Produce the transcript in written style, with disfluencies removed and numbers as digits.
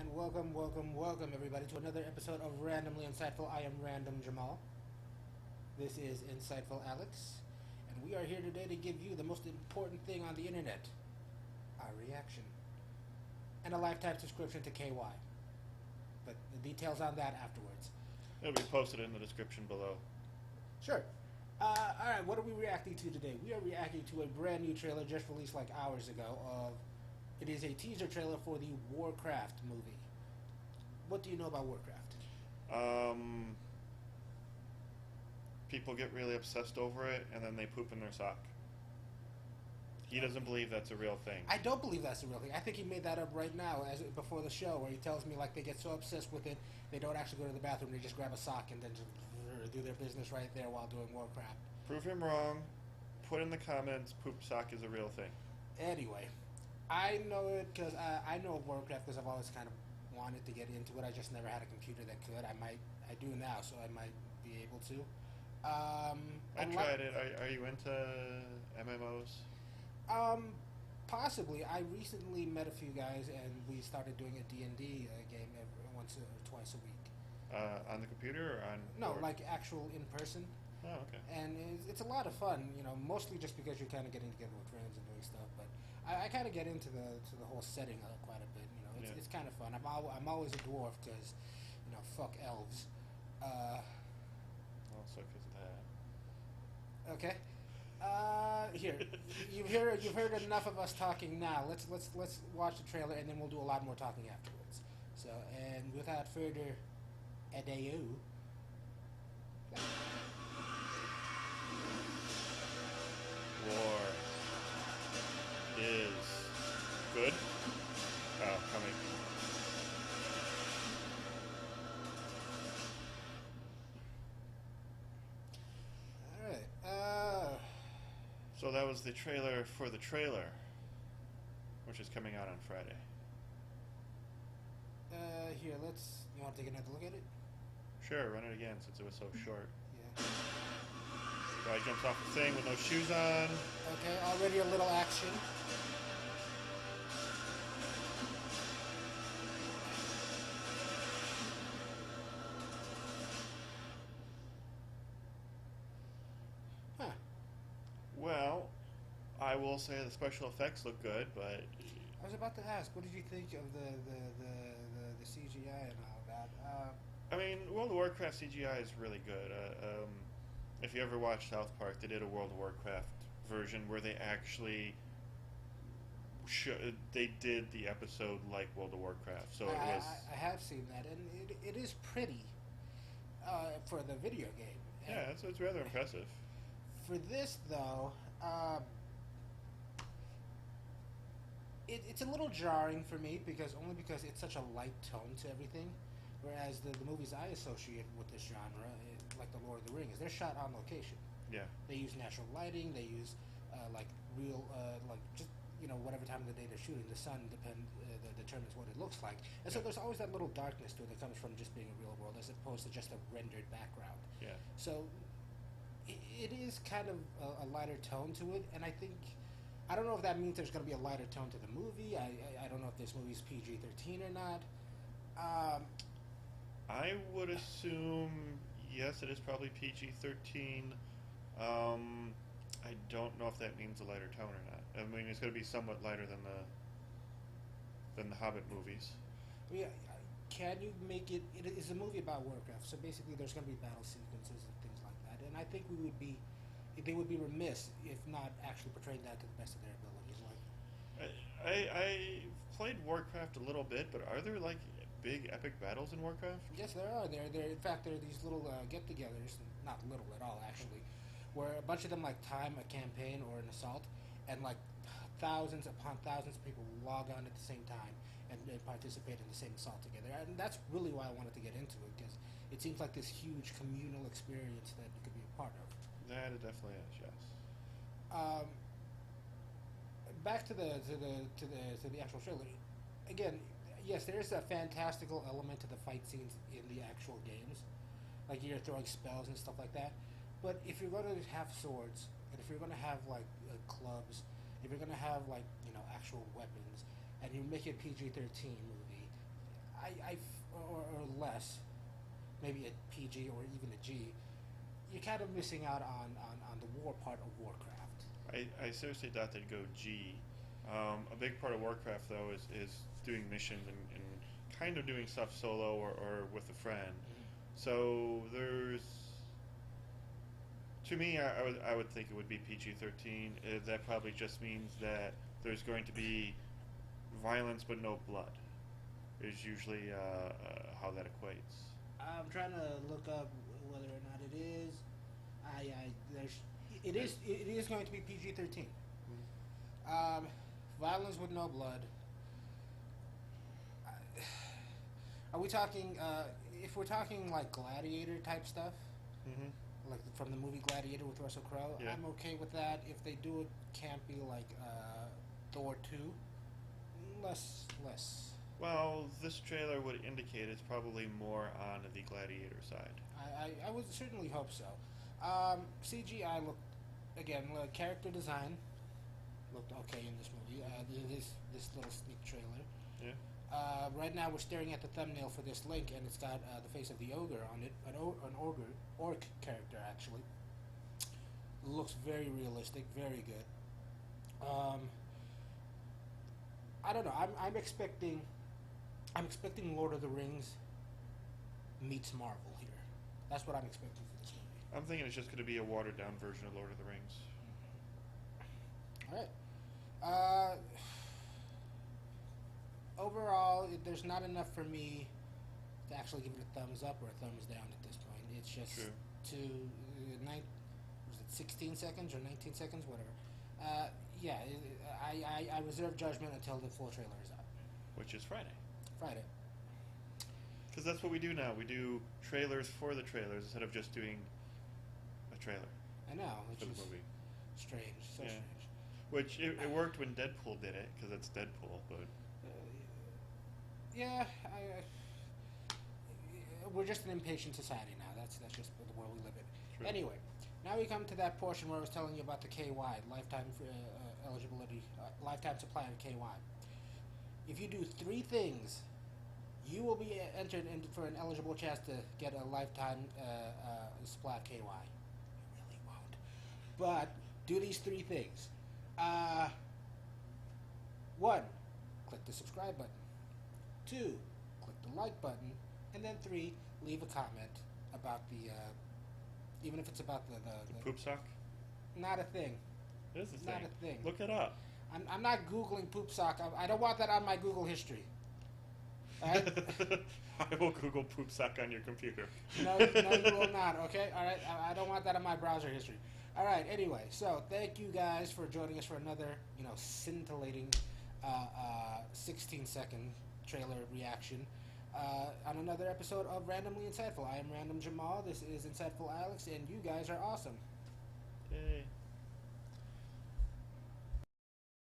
And welcome everybody to another episode of Randomly Insightful. I am Random Jamaal. This is Insightful Alex, and we are here today to give you the most important thing on the internet, our reaction, and a lifetime subscription to KY. But the details on that afterwards. It'll be posted in the description below. Sure. Alright, what are we reacting to today? We are reacting to a brand new trailer just released like hours ago of... It is a teaser trailer for the Warcraft movie. What do you know about Warcraft? People get really obsessed over it, and then they poop in their sock. He doesn't believe that's a real thing. I don't believe that's a real thing. I think he made that up right now, before the show, where he tells me like they get so obsessed with it, they don't actually go to the bathroom. They just grab a sock and then just do their business right there while doing Warcraft. Prove him wrong. Put in the comments, poop sock is a real thing. Anyway, I know it because I know of Warcraft because I've always kind of wanted to get into it. I just never had a computer that could. I do now, so I might be able to. I tried it. Are you into MMOs? Possibly. I recently met a few guys, and we started doing a D&D game once or twice a week. On the computer or on? No, board? like actual in person. Oh, okay. And it's a lot of fun, you know. Mostly just because you're kind of getting together with friends and doing stuff. But I kind of get into the whole setting quite a bit. You know, it's kind of fun. I'm always a dwarf because, you know, fuck elves. Also, because of that. Okay. Here, you've heard enough of us talking now. Let's watch the trailer and then we'll do a lot more talking afterwards. So, and without further ado, War is good. Oh, coming. So that was the trailer for the trailer, which is coming out on Friday. Here, you want to take another look at it? Sure, run it again since it was so short. Yeah. Guy jumps off the thing with no shoes on. Okay, already a little action. Huh. Well, I will say the special effects look good, but I was about to ask, what did you think of the CGI and all that? I mean, World of Warcraft CGI is really good. If you ever watched South Park, they did a World of Warcraft version where they actually they did the episode like World of Warcraft. So I have seen that, and it is pretty for the video game. And yeah, it's rather impressive. For this, though, it's a little jarring for me because it's such a light tone to everything. Whereas the movies I associate with this genre, like The Lord of the Rings, they're shot on location. Yeah. They use natural lighting. They use like real, like just whatever time of the day they're shooting. The sun that determines what it looks like, and so there's always that little darkness to it that comes from just being a real world, as opposed to just a rendered background. Yeah. So it is kind of a lighter tone to it, and I don't know if that means there's going to be a lighter tone to the movie. I don't know if this movie's PG-13 or not. I would assume, yes, it is probably PG-13. I don't know if that means a lighter tone or not. I mean, it's going to be somewhat lighter than the Hobbit movies. Yeah, can you make it? It is a movie about Warcraft, so basically there's going to be battle sequences and things like that. And I think they would be remiss if not actually portraying that to the best of their abilities. Like, I played Warcraft a little bit, but are there like big epic battles in Warcraft? Yes, there are. In fact, there are these little get-togethers, not little at all actually, where a bunch of them like time a campaign or an assault, and like thousands upon thousands of people log on at the same time and participate in the same assault together. And that's really why I wanted to get into it, because it seems like this huge communal experience that you could be a part of. That it definitely is, yes. Back to the actual trailer. Again, yes, there is a fantastical element to the fight scenes in the actual games, like you're throwing spells and stuff like that. But if you're going to have swords, and if you're going to have like clubs, if you're going to have like actual weapons, and you make it a PG-13 movie, or less, maybe a PG or even a G, you're kind of missing out on the war part of Warcraft. I seriously thought they'd go G. A big part of Warcraft, though, is doing missions and kind of doing stuff solo or with a friend. So there's, to me, I would think it would be PG-13. That probably just means that there's going to be violence but no blood. Is usually how that equates. I'm trying to look up whether or not it is. It is going to be PG-13. Violence with no blood. Are we talking? If we're talking like Gladiator type stuff, like from the movie Gladiator with Russell Crowe, Yeah. I'm okay with that. If they do it campy like Thor 2, less. Well, this trailer would indicate it's probably more on the Gladiator side. I would certainly hope so. CGI looked, again, character design looked okay in this movie. This little sneak trailer. Yeah. Right now we're staring at the thumbnail for this link, and it's got the face of the ogre on it, an orc character actually. Looks very realistic, very good. I don't know. I'm expecting Lord of the Rings meets Marvel here. That's what I'm expecting for this movie. I'm thinking it's just going to be a watered down version of Lord of the Rings. All right. Overall, there's not enough for me to actually give it a thumbs up or a thumbs down at this point. It's just True. was it 16 seconds or 19 seconds, whatever. Yeah, I reserve judgment until the full trailer is out. Which is Friday. Friday. Because that's what we do now. We do trailers for the trailers instead of just doing a trailer I know, which for the is movie. strange, so Yeah. strange. Which it worked when Deadpool did it because it's Deadpool, but Yeah, we're just an impatient society now. That's just the world we live in. True. Anyway, now we come to that portion where I was telling you about the KY, lifetime eligibility, lifetime supply of KY. If you do 3 things, you will be entered in for an eligible chance to get a lifetime supply of KY. You really won't. But do these 3 things. 1, click the subscribe button. 2, click the like button. And then 3, leave a comment about the, even if it's about the poop sock? not a thing. It is a thing. Not a thing. Look it up. I'm not Googling poop sock. I don't want that on my Google history. All right? I will Google poop sock on your computer. No, you will not. Okay. All right. I don't want that on my browser history. All right. Anyway, so thank you guys for joining us for another, scintillating, 16-second trailer reaction on another episode of Randomly Insightful. I am Random Jamaal. This is Insightful Alex, and you guys are awesome. Yay.